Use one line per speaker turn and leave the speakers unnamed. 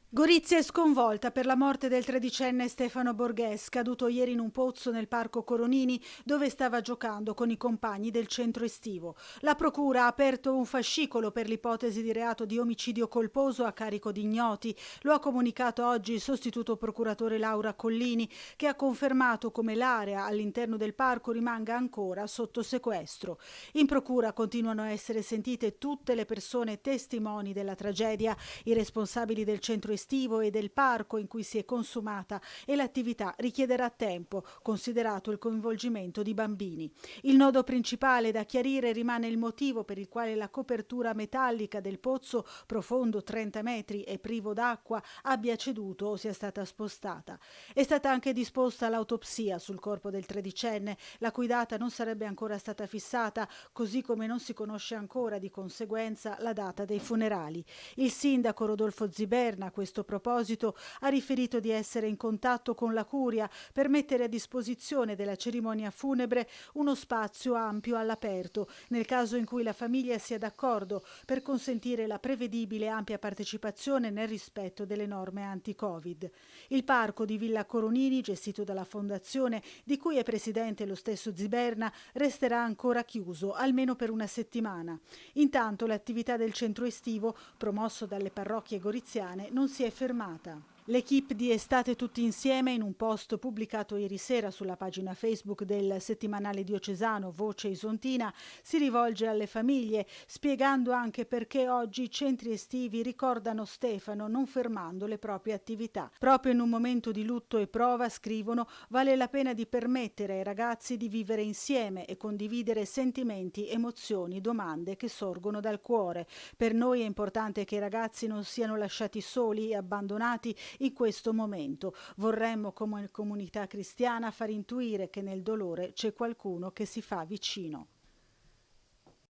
Gorizia è sconvolta per la morte del tredicenne Stefano Borghès, caduto ieri in un pozzo nel parco Coronini dove stava giocando con i compagni del centro estivo. La procura ha aperto un fascicolo per l'ipotesi di reato di omicidio colposo a carico di ignoti. Lo ha comunicato oggi il sostituto procuratore Laura Collini, che ha confermato come l'area all'interno del parco rimanga ancora sotto sequestro. In procura continuano a essere sentite tutte le persone testimoni della tragedia, i responsabili del centro estivo e del parco in cui si è consumata, e l'attività richiederà tempo, considerato il coinvolgimento di bambini. Il nodo principale da chiarire rimane il motivo per il quale la copertura metallica del pozzo, profondo 30 metri e privo d'acqua, abbia ceduto o sia stata spostata. È stata anche disposta l'autopsia sul corpo del tredicenne, la cui data non sarebbe ancora stata fissata, così come non si conosce ancora di conseguenza la data dei funerali. Il sindaco Rodolfo Ziberna, a questo proposito, ha riferito di essere in contatto con la Curia per mettere a disposizione della cerimonia funebre uno spazio ampio all'aperto, nel caso in cui la famiglia sia d'accordo, per consentire la prevedibile ampia partecipazione nel rispetto delle norme anti-Covid. Il parco di Villa Coronini, gestito dalla Fondazione, di cui è presidente lo stesso Ziberna, resterà ancora chiuso, almeno per una settimana. Intanto l'attività del centro estivo, promosso dalle parrocchie goriziane, non si è fermata. L'equipe di Estate Tutti Insieme, in un post pubblicato ieri sera sulla pagina Facebook del settimanale diocesano Voce Isontina, si rivolge alle famiglie, spiegando anche perché oggi i centri estivi ricordano Stefano non fermando le proprie attività. Proprio in un momento di lutto e prova, scrivono, vale la pena di permettere ai ragazzi di vivere insieme e condividere sentimenti, emozioni, domande che sorgono dal cuore. Per noi è importante che i ragazzi non siano lasciati soli e abbandonati in questo momento. Vorremmo, come comunità cristiana, far intuire che nel dolore c'è qualcuno che si fa vicino.